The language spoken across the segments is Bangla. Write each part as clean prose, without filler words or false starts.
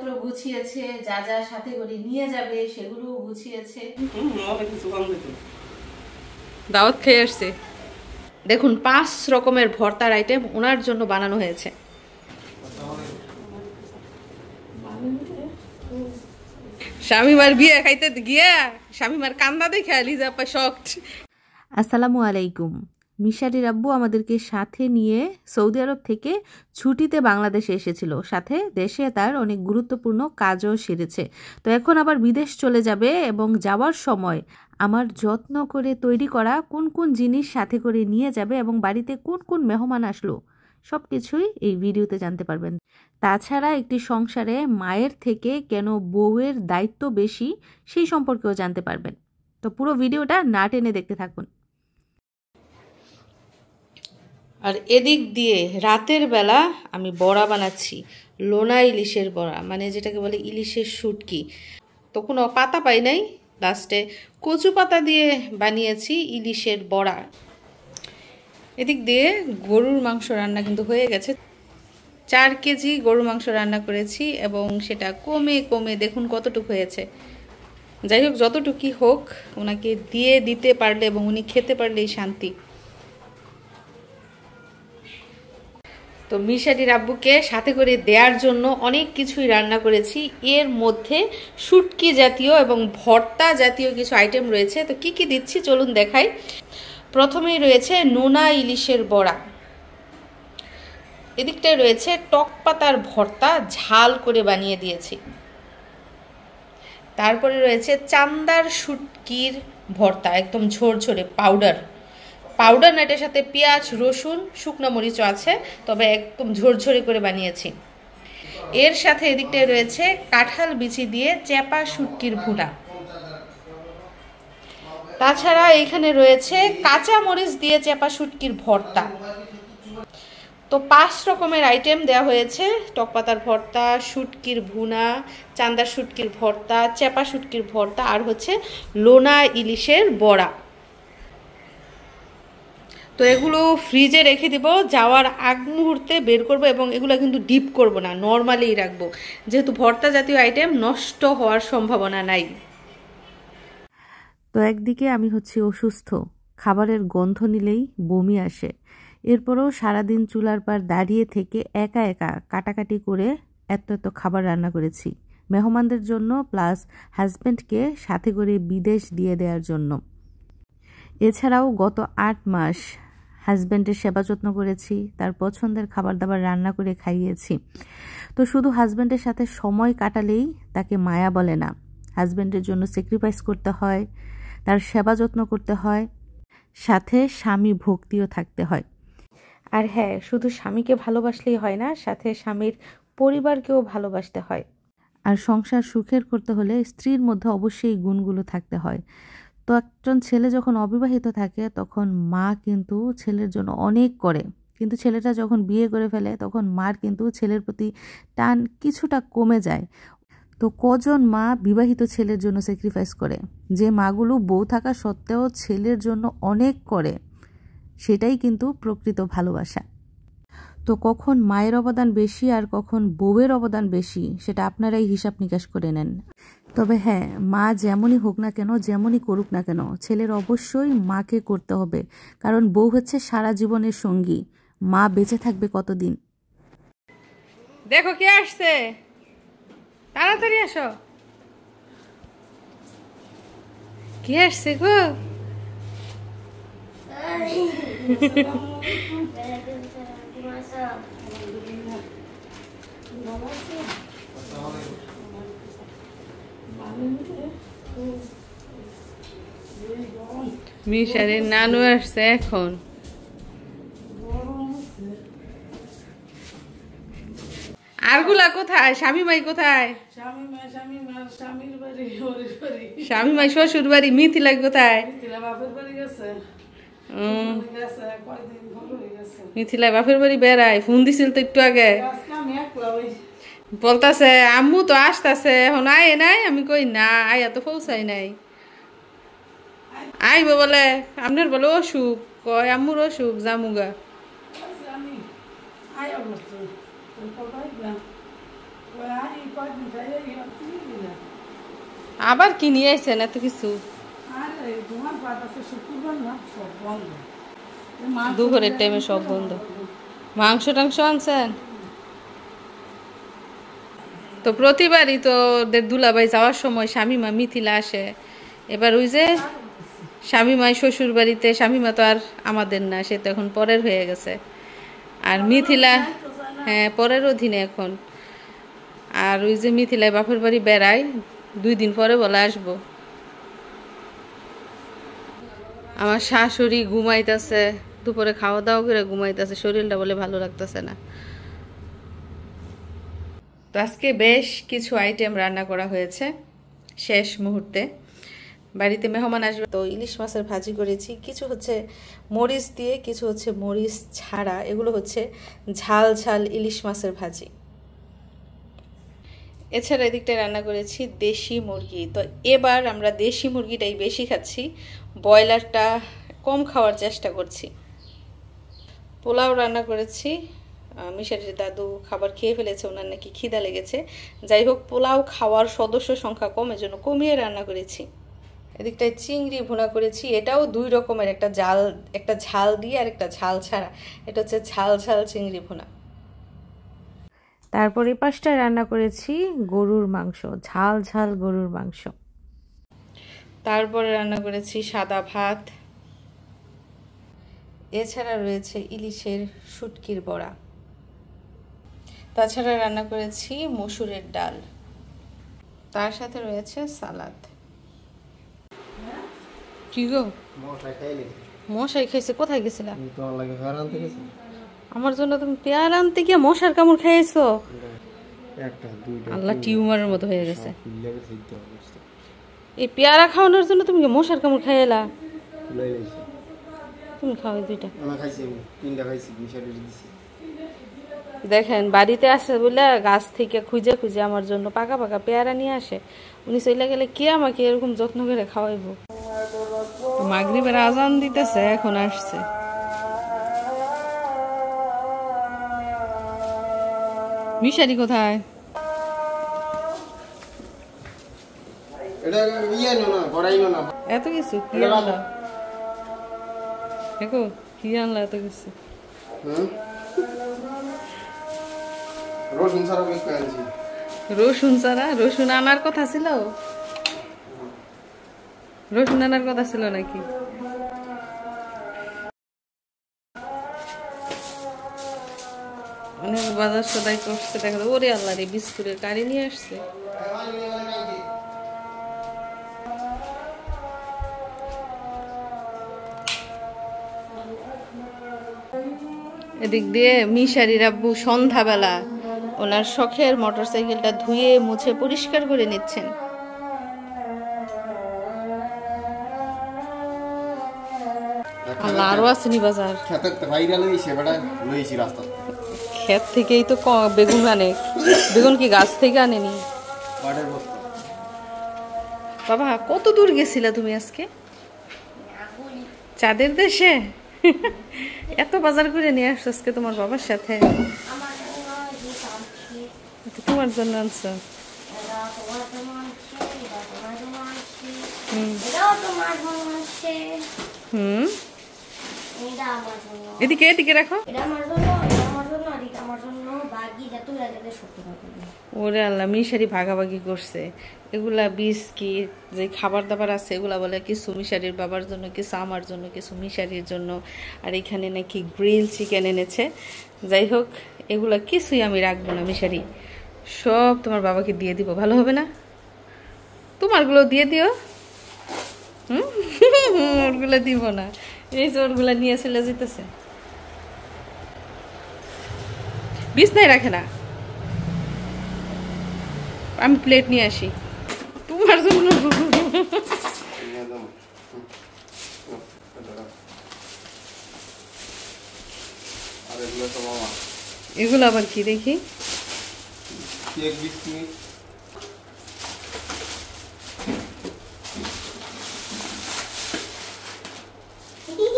জিনিসপত্র গুছিয়েছে, যা যা সাথে করে নিয়ে যাবে সেগুলো গুছিয়েছে। দাওয়াত খেয়ে আসছে। দেখুন 5 রকমের ভর্তার আইটেম ওনার জন্য বানানো হয়েছে। শামিমার বিয়ে খাইতে গিয়া শামিমার কান্দা দেখে লিজা আপা শকড। আসসালামু আলাইকুম। মিশারির আব্বু আমাদেরকে সাথে নিয়ে সৌদি আরব থেকে ছুটিতে বাংলাদেশে এসেছিল, সাথে দেশে তার অনেক গুরুত্বপূর্ণ কাজও সেরেছে। তো এখন আবার বিদেশ চলে যাবে এবং যাওয়ার সময় আমার যত্ন করে তৈরি করা কোন কোন জিনিস সাথে করে নিয়ে যাবে এবং বাড়িতে কোন কোন মেহমান আসলো সব কিছুই এই ভিডিওতে জানতে পারবেন। তাছাড়া একটি সংসারে মায়ের থেকে কেন বউয়ের দায়িত্ব বেশি সেই সম্পর্কেও জানতে পারবেন। তো পুরো ভিডিওটা না টেনে দেখতে থাকুন। আর এদিক দিয়ে রাতের বেলা আমি বড়া বানাচ্ছি, লোনা ইলিশের বড়া, মানে যেটাকে বলে ইলিশের শুটকি। তো কোনো পাতা পাই নাই, লাস্টে কচু পাতা দিয়ে বানিয়েছি ইলিশের বড়া। এদিক দিয়ে গরুর মাংস রান্না কিন্তু হয়ে গেছে। 4 কেজি গরুর মাংস রান্না করেছি এবং সেটা কমে কমে দেখুন কতটুকু হয়েছে। যাই হোক, যতটুকুই হোক ওনাকে দিয়ে দিতে পারলে এবং উনি খেতে পারলেই শান্তি। তো মিশারির আব্বুকে সাথে করে দেওয়ার জন্য অনেক কিছুই রান্না করেছি। এর মধ্যে শুটকি জাতীয় এবং ভর্তা জাতীয় কিছু আইটেম রয়েছে। তো কি কি দিচ্ছি চলুন দেখাই। প্রথমেই রয়েছে নোনা ইলিশের বড়া, এদিকটায় রয়েছে টক পাতার ভর্তা, ঝাল করে বানিয়ে দিয়েছি। তারপরে রয়েছে চান্দার শুটকির ভর্তা, একদম ঝরঝরে পাউডার না, এটার সাথে পেঁয়াজ, রসুন, শুকনো মরিচও আছে, তবে একদম ঝরঝরে করে বানিয়েছি। এর সাথে এদিকটায় রয়েছে কাঁঠাল বিচি দিয়ে চেপা শুটকির ভুনা। তাছাড়া এখানে রয়েছে কাঁচা মরিচ দিয়ে চেপা শুটকির ভর্তা। তো 5 রকমের আইটেম দেওয়া হয়েছে: টক পাতার ভর্তা, শুটকির ভুনা, চান্দার শুটকির ভর্তা, চেপা শুটকির ভর্তা, আর হচ্ছে লোনা ইলিশের বড়া। তো এগুলো ফ্রিজে রেখে দিব, যাওয়ার আগ মুহূর্তে বের করব এবং এগুলো কিন্তু ডিপ করব না, নর্মালিই রাখবো, যেহেতু ভর্তা জাতীয় আইটেম নষ্ট হওয়ার সম্ভাবনা নাই। তো একদিকে আমি হচ্ছি অসুস্থ, খাবারের গন্ধ নিলেই বমি আসে। এরপরও সারাদিন চুলার পার দাঁড়িয়ে থেকে একা একা কাটাকাটি করে এত এত খাবার রান্না করেছি মেহমানদের জন্য, প্লাস হাজব্যান্ডকে সাথে করে বিদেশ দিয়ে দেওয়ার জন্য। এছাড়াও গত 8 মাস হাজব্যান্ডের সেবা যত্ন করেছি, তার পছন্দের খাবার দাবার রান্না করে খাইয়েছি। তো শুধু হাজব্যান্ডের সাথে সময় কাটালেই তাকে মায়া বলে না, হাজব্যান্ডের জন্য স্যাক্রিফাইস করতে হয়, তার সেবা যত্ন করতে হয়, সাথে স্বামী ভক্তিও থাকতে হয়। আর হ্যাঁ, শুধু স্বামীকে ভালোবাসলেই হয় না, সাথে স্বামীর পরিবারকেও ভালোবাসতে হয়। আর সংসার সুখের করতে হলে স্ত্রীর মধ্যে অবশ্যই গুণগুলো থাকতে হয়। তো একজন ছেলে যখন অবিবাহিত থাকে তখন মা কিন্তু ছেলের জন্য অনেক করে, কিন্তু ছেলেটা যখন বিয়ে করে ফেলে তখন মার কিন্তু ছেলের প্রতি টান কিছুটা কমে যায়। তো কজন মা বিবাহিত ছেলের জন্য স্যাক্রিফাইস করে? যে মাগুলো বউ থাকা সত্ত্বেও ছেলের জন্য অনেক করে, সেটাই কিন্তু প্রকৃত ভালোবাসা। তো কখন মায়ের অবদান বেশি আর কখন বউয়ের অবদান বেশি সেটা আপনারাই হিসাব নিকাশ করে নেন। তবে হ্যাঁ, মা যেমনই হোক না কেন, যেমনই করুক না কেন, ছেলের অবশ্যই মাকে করতে হবে, কারণ বউ হচ্ছে সারা জীবনের সঙ্গী। মা বেঁচে থাকবে কতদিন। দেখো কে আসছে, তাড়াতাড়ি আসো। কে আসছে গো? মিশারের নানু আসছে এখন। আরগুলা কোথায়? শামিমাই কোথায়? শামিমাই শ্বশুর বাড়ি। মিথিলা কোথায়? মিথিলা বাপের বাড়ি বেড়ায়। ফোন দিছিল তো একটু আগে, বলতাছে আম্মু তো আসতেছে, এখন আয় নাই। আমি কই না, আয়া তো পৌঁছাই নাই। আইব বলে, আপনার বলে অসুখ, কয় আম্মুর অসুখ, জামুগা। আবার কি নিয়ে আইছেন এত কিছু? দুপুরের টাইমে সব বন্ধ। মাংস টাংস আনছেন তো? প্রতিবারই তো ওদের দুলাভাই যাওয়ার সময় শামিমা মিথিলা আসে। এবার ওই যে শামিমাই শ্বশুর বাড়িতে, শামিমা তো আর আমাদের না, সে তো এখন পরের হয়ে গেছে। আর মিথিলা, হ্যাঁ পরের অধীনে এখন। আর ওই যে মিথিলায় বাপের বাড়ি বেড়ায়, 2 দিন পরে বলে আসবো। আমার শাশুড়ি ঘুমাইতেছে, দুপুরে খাওয়া দাওয়া করে ঘুমাইতেছে, শরীরটা বলে ভালো লাগতেছে না। তো আজকে বেশ কিছু আইটেম রান্না করা হয়েছে শেষ মুহূর্তে। বাড়িতে মেহমান আসবে তো ইলিশ মাছের ভাজি করেছি। কিছু হচ্ছে মরিচ দিয়ে, কিছু হচ্ছে মরিচ ছাড়া। এগুলো হচ্ছে ঝাল ঝাল ইলিশ মাছের ভাজি। এছাড়া এদিকটায় রান্না করেছি দেশি মুরগি। তো এবার আমরা দেশি মুরগিটাই বেশি খাচ্ছি, ব্রয়লারটা কম খাওয়ার চেষ্টা করছি। পোলাও রান্না করেছি, মিশারির দাদু খাবার খেয়ে ফেলেছে, ওনার নাকি খিদা লেগেছে। যাই হোক, পোলাও খাওয়ার সদস্য সংখ্যা কম, এজন্য কমিয়ে রান্না করেছি। এদিকটায় চিংড়ি ভুনা করেছি, এটাও 2 রকমের, একটা ঝাল দিয়ে আর একটা ঝাল ছাড়া। এটা হচ্ছে ঝাল ঝাল চিংড়ি ভুনা। তারপরে পাশটায় রান্না করেছি গরুর মাংস, ঝাল ঝাল গরুর মাংস। তারপরে রান্না করেছি সাদা ভাত। এছাড়া রয়েছে ইলিশের শুটকির বড়া। তাছাড়া রান্না করেছি মসুরের ডাল, তার সাথে রয়েছে সালাদ। কি গো মশাই খাইছে? কোথায় গেছিলাম? আমার জন্য তুমি পেয়ার আনতে গিয়ে মশার কামড় খাইছো? আল্লাহ, টিউমারের মতো হয়ে গেছে। এই পেয়ারা খাওয়ানোর জন্য তুমি মশার কামড় খাইলা? তুমি খাও 2টা। দেখেন বাড়িতে আসে বলে গাছ থেকে খুঁজে খুঁজে আমার জন্য পাকা পাকা পেয়ারা নিয়ে আসে। উনি চলে গেলে কে আমাকে এরকম যত্ন করে খাওয়াইবো? মাগরিবের আজান দিতেছে, এখন আসছে। মিশারি কোথায়? এত কিছু কি আনলা? দেখো কি আনলা এত কিছু? রসুন ছাড়া? রসুন আনার কথা ছিল? রসুন আনার কথা ছিল নাকি? অনেক বাজার সদাই করছে, দেখা যায়। ওরে আল্লাহ রে, বিস্কুটের কারি নিয়ে আসছে। এদিক দিয়ে মিশারির আব্বু সন্ধ্যাবেলা ওনার শখের মোটরসাইকেলটা ধুয়ে মুছে পরিষ্কার করে নিচ্ছেন। আরো আসেনি বাজার? ক্ষেত থেকেই তো বেগুন আনে। বেগুন কি গাছ থেকে আনেনি? বাবা কত দূর গেছিলা তুমি আজকে? চাঁদের দেশে? এত বাজার করে নিয়ে আসছো আজকে তোমার বাবার সাথে? তোমার জন্য আনছো? এদিকে এদিকে রাখো। ওরে আল্লাহ, মিশারি ভাগাভাগি করছে। এগুলা বিস্কিট যে খাবার দাবার আছে এগুলা বলে কিছু মিশারির বাবার জন্য, কিছু আমার জন্য, কিছু মিশারির জন্য। আর এখানে নাকি গ্রিল চিকেন এনেছে। যাই হোক, এগুলা কিছুই আমি রাখবো না মিশারি, সব তোমার বাবাকে দিয়ে দিব। ভালো হবে না? তোমারগুলো দিয়ে দিও। ওরগুলো দিব না, এই যে ওরগুলা নিয়ে চলে যেতেছে। বিছনায় রাখে না, আমি প্লেট নিয়ে আসি তোমার জন্য। এগুলো আবার কি দেখি?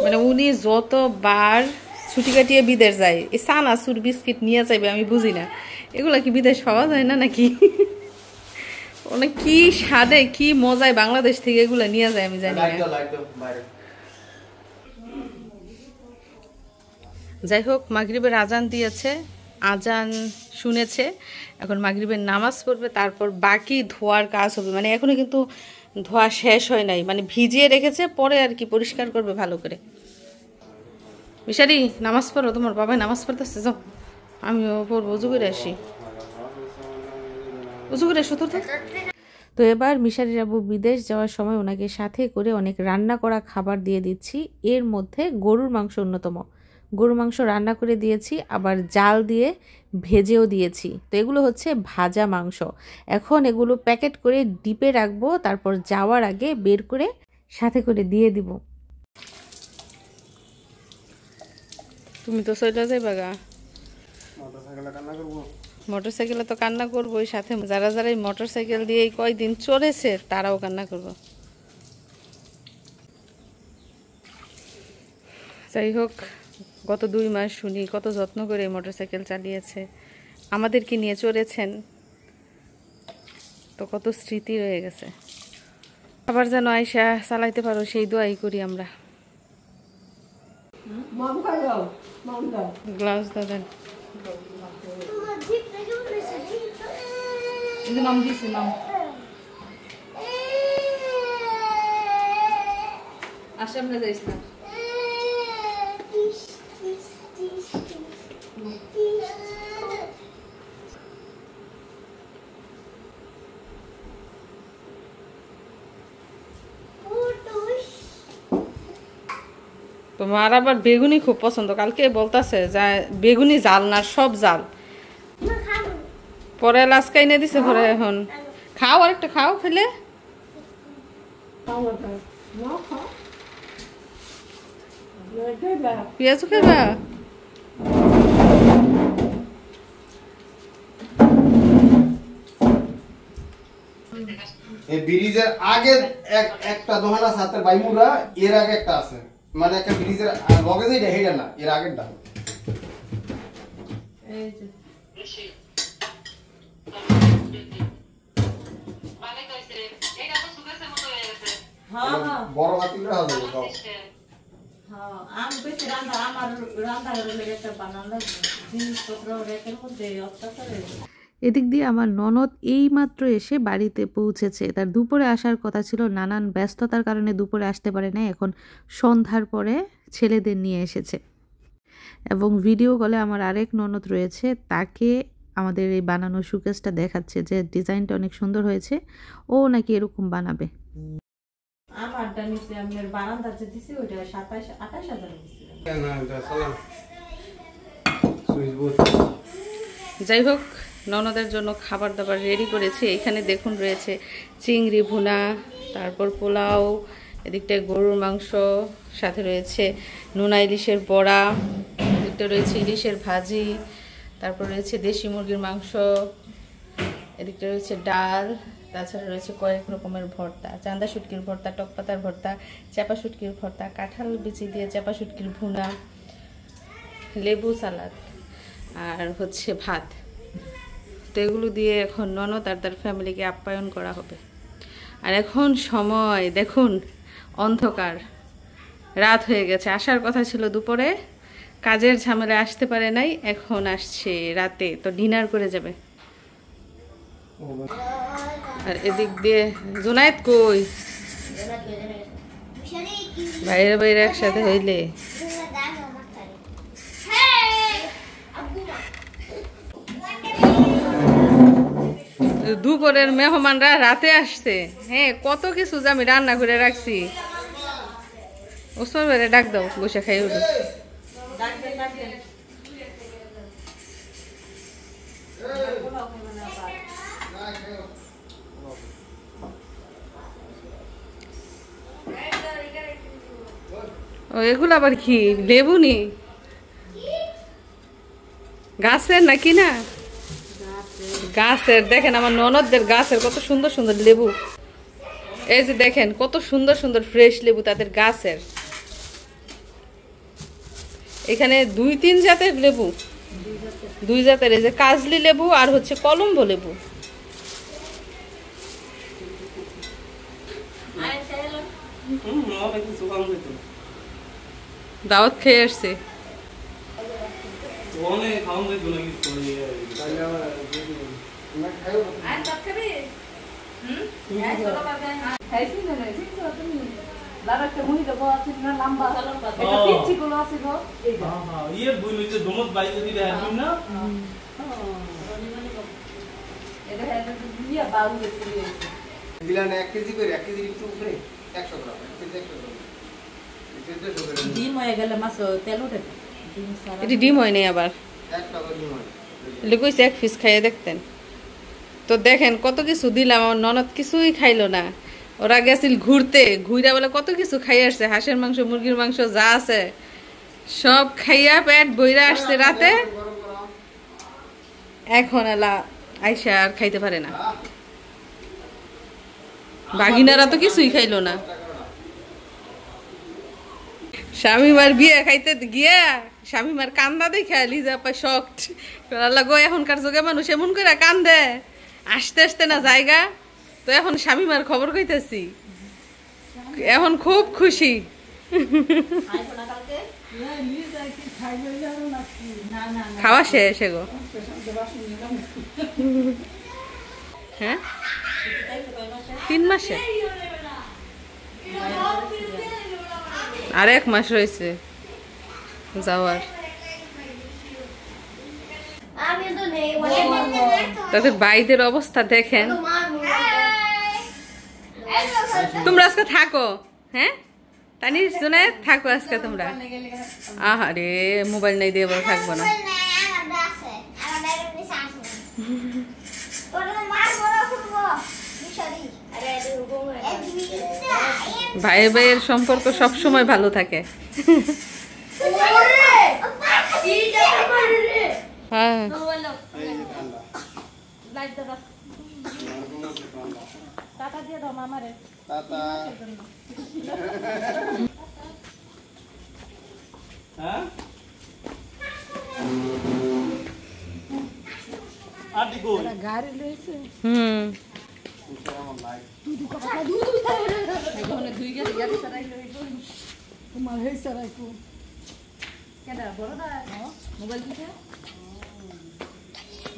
মানে উনি যতবার ছুটি কাটিয়ে বিদেশ যায়, এই সানাসুর বিস্কিট নিয়ে যাইবে আমি বুঝি না। এগুলা কি বিদেশ পাওয়া যায় না নাকি? অনেক কি স্বাদে কি মজায় বাংলাদেশ থেকে এগুলা নিয়ে যায় আমি জানি না। যাই হোক, মাগরিবের আজান দিয়েছে, আজান শুনেছে, এখন মাগরিবের নামাজ পড়বে, তারপর বাকি ধোয়ার কাজ হবে। মানে এখনো কিন্তু ধোয়া শেষ হয় নাই, মানে ভিজিয়ে রেখেছে, পরে আর কি পরিষ্কার করবে ভালো করে। মিশারি নামাজ পড়ো, তোমার বাবাই নামাজ পড়তেছে, যাও আমিও পড়বো, উজু করে আসি, উজু করে এসো। তো এবার মিশারির আব্বু বিদেশ যাওয়ার সময় ওনাকে সাথে করে অনেক রান্না করা খাবার দিয়ে দিচ্ছি। এর মধ্যে গরুর মাংস অন্যতম। গরুর মাংস রান্না করে দিয়েছি, আবার জাল দিয়ে ভেজেও দিয়েছি। তো এগুলো হচ্ছে ভাজা মাংস। এখন এগুলো প্যাকেট করে ডিপে রাখবো, তারপর যাওয়ার আগে বের করে সাথে করে দিয়ে দিব। তুমি তো চলে যাইবা গা, মোটরসাইকেলে তো কান্না করবো, ওই সাথে যারা যারা এই মোটরসাইকেল দিয়ে কয়দিন চলেছে তারাও কান্না করবো। যাই হোক, গত 2 মাস শুনি কত যত্ন করে মোটরসাইকেল চালিয়েছে, আমাদেরকে নিয়ে চলেছেন, তো কত স্মৃতি রয়ে গেছে। আবার যেন আয়সা চালাইতে পারো সেই দোয়াই করি আমরা। গ্লাভস দাদেন নাম দিছি, নাম আসামনে যাইস না। তোমার আবার বেগুনি খুব পছন্দ, কালকে বলতাছে যে বেগুনি জাল না সব জাল, পরে লাস্কা এনে দিছে, পরে এখন খাও, আর একটা খাও, খেলে পেঁয়াজ খাইবা। এই ব্রিজের আগে একটা দোকান আছে হাতের বাইমুরা, এর আগে একটা আছে, মানে একটা ব্রিজের লগে যেটা হেডা না, এর আগেরটা। এই যে বড় হাতিরা হবে সব। হ্যাঁ, আমি বেশি রান্না, আমার রান্না হলে একটা বানানো জিনিসপত্র রেখের মধ্যে অত্যাচারে। এদিক দিয়ে আমার ননদ এইমাত্র এসে বাড়িতে পৌঁছেছে। তার দুপুরে আসার কথা ছিল, নানান ব্যস্ততার কারণে দুপুরে আসতে পারে না, এখন সন্ধ্যার পরে ছেলেদের নিয়ে এসেছে। এবং ভিডিও কলে আমার আরেক ননদ রয়েছে, তাকে আমাদের এই বানানো শোকেসটা দেখাচ্ছে যে ডিজাইনটা অনেক সুন্দর হয়েছে, ও নাকি এরকম বানাবে। আমারটা নিচে আমি বারান্দাতে দিছি, ওইটা 27-28,000 দিছি। না এটা সালাম সুইচ বোর্ড। যাই হোক, ননদের জন্য খাবার দাবার রেডি করেছি। এখানে দেখুন রয়েছে চিংড়ি ভুনা, তারপর পোলাও, এদিকটায় গরুর মাংস, সাথে রয়েছে নোনা ইলিশের বড়া, এদিকটা রয়েছে ইলিশের ভাজি, তারপর রয়েছে দেশি মুরগির মাংস, এদিকটা রয়েছে ডাল, তাছাড়া রয়েছে কয়েক রকমের ভর্তা, চান্দা শুটকির ভর্তা, টক পাতার ভর্তা, চাপা শুটকির ভর্তা, কাঁঠাল বিচি দিয়ে চাপা শুটকির ভুনা, লেবু সালাদ, আর হচ্ছে ভাত। তো এগুলো দিয়ে এখন ননদ আর তার ফ্যামিলিকে আপ্যায়ন করা হবে। আর এখন সময় দেখুন, অন্ধকার, রাত হয়ে গেছে। আসার কথা ছিল দুপুরে, কাজের ঝামেলা আসতে পারে নাই, এখন আসছে রাতে, তো ডিনার করে যাবে। আর এদিক দিয়ে জোনায়েত কই, বাইরে বাইরে একসাথে হইলে দুপুরের মেহমানরা রাতে আসছে। হ্যাঁ, কত কিছু যে আমি রান্না করে রাখছি। ওসমান ভাইরে ডাক দাও, বসে খাই উঠো। ও এগুলো আবার কি, লেবু নি গাছের নাকি না? গাছের। দেখেন আমার ননদদের গাছের কত সুন্দর সুন্দর লেবু, এই যে দেখেন কত সুন্দর সুন্দর ফ্রেশ লেবু তাদের গাছের। এখানে 2-3 জাতের লেবু, দুই জাতের, এই যে কাজলি লেবু আর হচ্ছে কলম্বো লেবু। দাওয়াত খেয়ে আসছে। এটি ডিম হয় নাই আবার, কইছে এক পিস খাইয়ে দেখতেন। তো দেখেন কত কিছু দিলাম, আমার ননদ কিছুই খাইলো না। ওরা গেছিল ঘুরতে, ঘুরা বলে কত কিছু খাই আসছে, হাঁসের মাংস, মুরগির মাংস যা আছে সব খাইয়া পেট বইরা আসছে রাতে। এখন এলা আইসা আর খাইতে পারে না। বাগিনারা তো কিছুই খাইলো না। স্বামীমার বিয়ে খাইতে গিয়া স্বামীমার কান্দা দেখা লিজা পাই শক্ট। আল্লাহ গো, এখনকার যুগে মানুষ এমন করে কান্দে, আসতে আসতে না জায়গা। তো এখন স্বামীমার খবর কইতেছি, এখন খুব খুশি। খাওয়া শেষ গো। হ্যাঁ 3 মাসে, আর 1 মাস রয়েছে যাওয়ার। তাদের ভাইদের অবস্থা দেখেন। তোমরা আজকে থাকো, হ্যাঁ তানির শুনে থাকো আজকে তোমরা। আহারে মোবাইল নাই দিয়ে থাকবো না। ভাই ভাইয়ের সম্পর্ক সব সময় ভালো থাকে। হ্যাঁ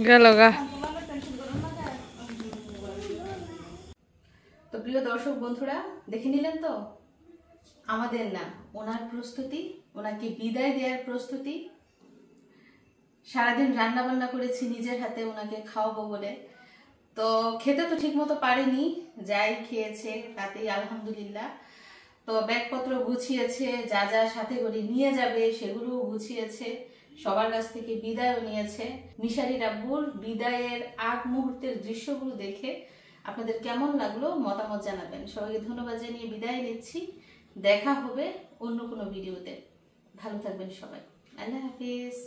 গেল গা। তো প্রিয় দর্শক বন্ধুরা, দেখে নিলেন তো আমাদের না ওনার প্রস্তুতি, ওনাকে বিদায় দেওয়ার প্রস্তুতি। সারাদিন রান্না বান্না করেছি নিজের হাতে ওনাকে খাওয়াবো বলে। তো খেতে তো ঠিক মতো পারেনি, যাই খেয়েছে তাতেই আলহামদুলিল্লাহ। তো ব্যাগপত্র গুছিয়েছে, যা যা সাথে করে নিয়ে যাবে সেগুলোও গুছিয়েছে, সবার কাছ থেকে বিদায়ও নিয়েছে। মিশারির আব্বুর বিদায়ের আগ মুহূর্তের দৃশ্যগুলো দেখে আপনাদের কেমন লাগলো মতামত জানাবেন। সবাইকে ধন্যবাদ জানিয়ে বিদায় নিচ্ছি। দেখা হবে অন্য কোনো ভিডিওতে। ভালো থাকবেন সবাই। আল্লাহ হাফিজ।